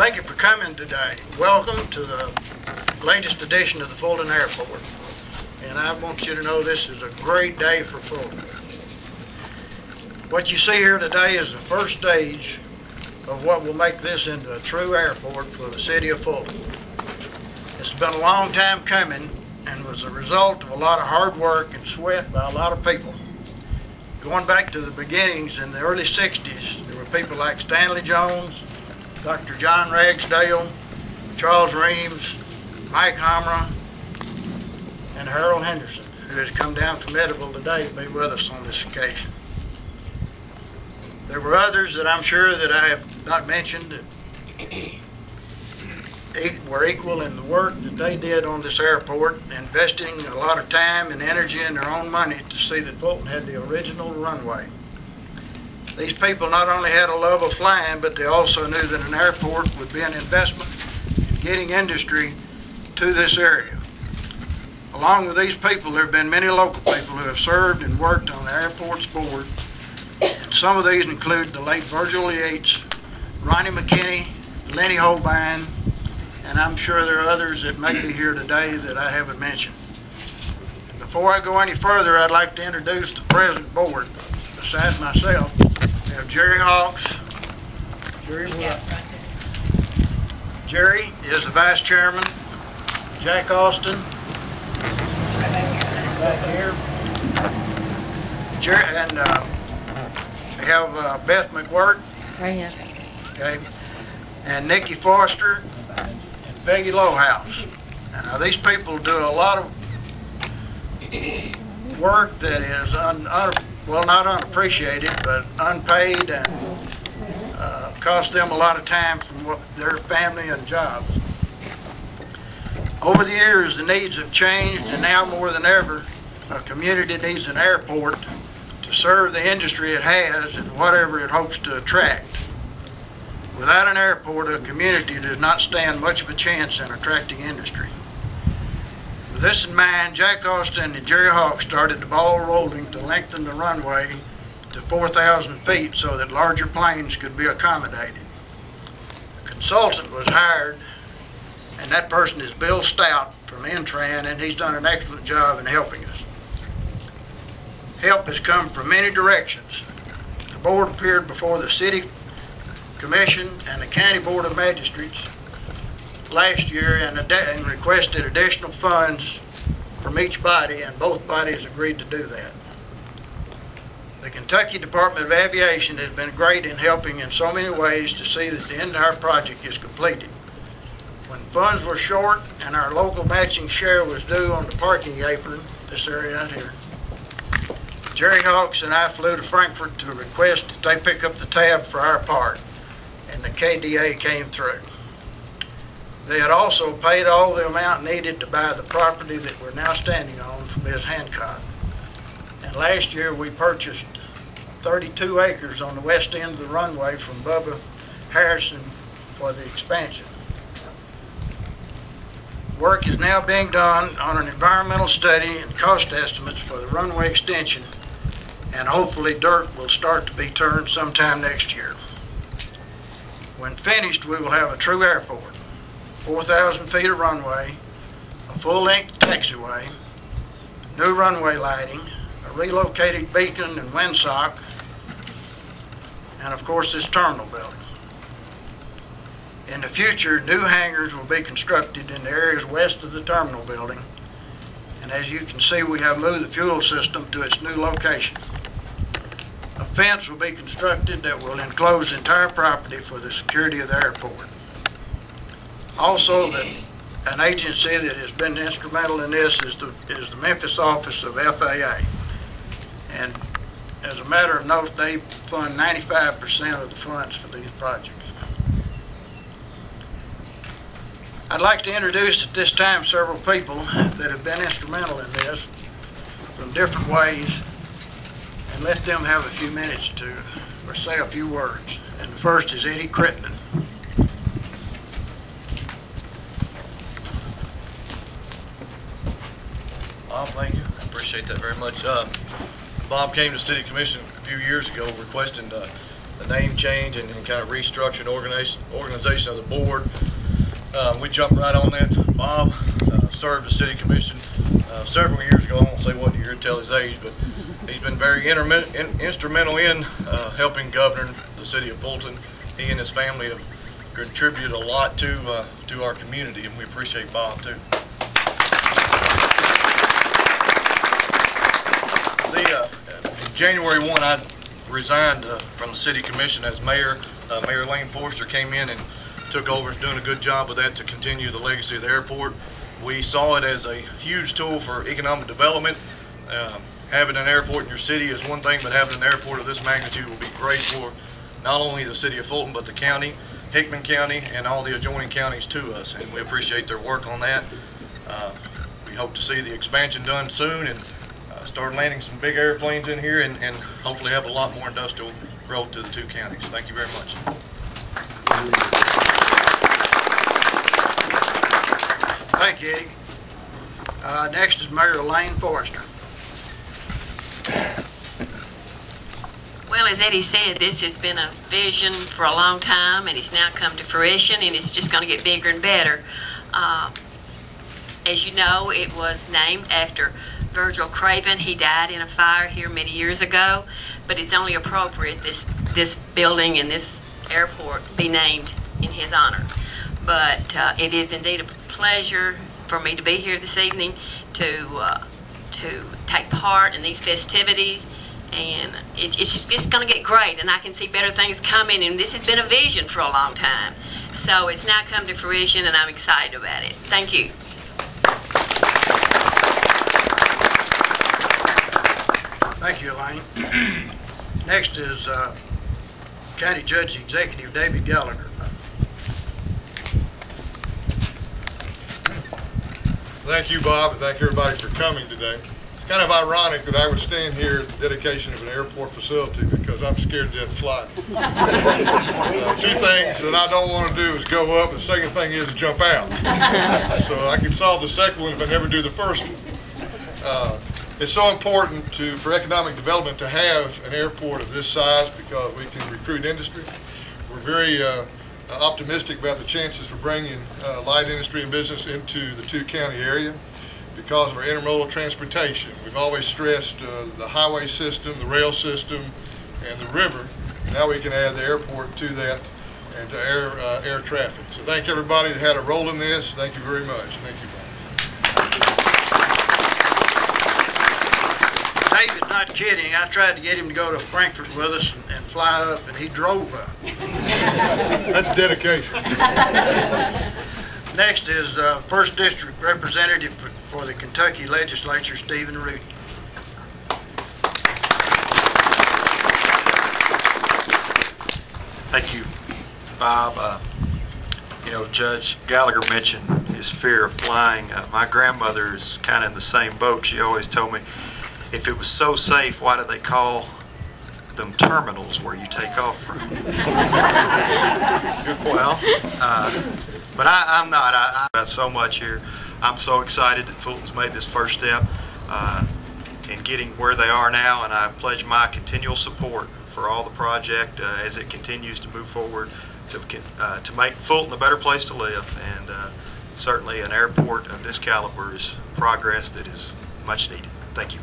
Thank you for coming today. Welcome to the latest edition of the Fulton Airport. And I want you to know this is a great day for Fulton. What you see here today is the first stage of what will make this into a true airport for the city of Fulton. It's been a long time coming and was a result of a lot of hard work and sweat by a lot of people. Going back to the beginnings in the early 60s, there were people like Stanley Jones, Dr. John Ragsdale, Charles Reams, Mike Hamra, and Harold Henderson, who has come down from Eddyville today to be with us on this occasion. There were others that I'm sure that I have not mentioned that were equal in the work that they did on this airport, investing a lot of time and energy and their own money to see that Fulton had the original runway. These people not only had a love of flying, but they also knew that an airport would be an investment in getting industry to this area. Along with these people, there have been many local people who have served and worked on the airport's board. And some of these include the late Virgil, Ronnie McKinney, Lenny Holbein, and I'm sure there are others that may be here today that I haven't mentioned. And before I go any further, I'd like to introduce the present board. Besides myself, we have Jerry Hawks. Jerry is the vice chairman. Jack Austin. Back here. Jerry, and we have Beth McWhirter. Right here. Okay. And Nikki Foster. Peggy Lowhouse. And now these people do a lot of work that is well, not unappreciated, but unpaid, and cost them a lot of time from their family and jobs. Over the years, the needs have changed, and now more than ever, a community needs an airport to serve the industry it has and whatever it hopes to attract. Without an airport, a community does not stand much of a chance in attracting industry. With this in mind, Jack Austin and Jerry Hawk started the ball rolling to lengthen the runway to 4,000 feet so that larger planes could be accommodated. A consultant was hired, and that person is Bill Stout from Intran, and he's done an excellent job in helping us. Help has come from many directions. The board appeared before the City Commission and the County Board of Magistrates last year and requested additional funds from each body, and both bodies agreed to do that. The Kentucky Department of Aviation has been great in helping in so many ways to see that the entire project is completed. When funds were short and our local matching share was due on the parking apron, this area out here, Jerry Hawks and I flew to Frankfurt to request that they pick up the tab for our part, and the KDA came through. They had also paid all the amount needed to buy the property that we're now standing on from Ms. Hancock. And last year we purchased 32 acres on the west end of the runway from Bubba Harrison for the expansion. Work is now being done on an environmental study and cost estimates for the runway extension, and hopefully dirt will start to be turned sometime next year. When finished, we will have a true airport, 4,000 feet of runway, a full-length taxiway, new runway lighting, a relocated beacon and windsock, and of course this terminal building. In the future, new hangars will be constructed in the areas west of the terminal building, and as you can see, we have moved the fuel system to its new location. A fence will be constructed that will enclose the entire property for the security of the airport. Also, an agency that has been instrumental in this is the Memphis office of FAA. And as a matter of note, they fund 95% of the funds for these projects. I'd like to introduce at this time several people that have been instrumental in this from different ways, and let them have a few minutes to or say a few words. And the first is Eddie Crittenden. Bob, thank you. I appreciate that very much. Bob came to City Commission a few years ago requesting the name change and kind of restructuring organization of the board. We jumped right on that. Bob served the city commission several years ago. I won't say what year to tell his age, but he's been very instrumental in helping govern the city of Fulton. He and his family have contributed a lot to our community, and we appreciate Bob too. January 1, I resigned from the city commission as mayor. Mayor Lane Forster came in and took over, is doing a good job with that to continue the legacy of the airport. We saw it as a huge tool for economic development. Having an airport in your city is one thing, but having an airport of this magnitude will be great for not only the city of Fulton, but the county, Hickman County, and all the adjoining counties to us, and we appreciate their work on that. We hope to see the expansion done soon and start landing some big airplanes in here and hopefully have a lot more industrial growth to the two counties. Thank you very much. Thank you, Eddie. Next is Mayor Lane Forster. Well, as Eddie said, this has been a vision for a long time, and it's now come to fruition, and it's just going to get bigger and better. As you know, it was named after Virgil Craven. He died in a fire here many years ago, but it's only appropriate this building and this airport be named in his honor. But it is indeed a pleasure for me to be here this evening to take part in these festivities, and it's just going to get great, and I can see better things coming, and this has been a vision for a long time. So it's now come to fruition, and I'm excited about it. Thank you. Thank you, Elaine. Next is County Judge Executive David Gallagher. Thank you, Bob, and thank everybody for coming today. It's kind of ironic that I would stand here at the dedication of an airport facility because I'm scared to death of flying. Two things that I don't want to do is go up, and the second thing is to jump out. So I can solve the second one if I never do the first one. It's so important for economic development to have an airport of this size because we can recruit industry. We're very optimistic about the chances for bringing light industry and business into the two-county area because of our intermodal transportation. We've always stressed the highway system, the rail system, and the river. Now we can add the airport to that and to air traffic. So thank everybody that had a role in this. Thank you very much. Thank you, Bob. David's not kidding. I tried to get him to go to Frankfurt with us and fly up, and he drove up. That's dedication. Next is 1st District Representative for the Kentucky Legislature, Stephen Rudy. Thank you, Bob. You know, Judge Gallagher mentioned his fear of flying. My grandmother is kind of in the same boat. She always told me, if it was so safe, why do they call them terminals where you take off from? Well, but I'm not. I've got so much here. I'm so excited that Fulton's made this first step in getting where they are now, and I pledge my continual support for all the project as it continues to move forward to make Fulton a better place to live, and certainly an airport of this caliber is progress that is much needed. Thank you.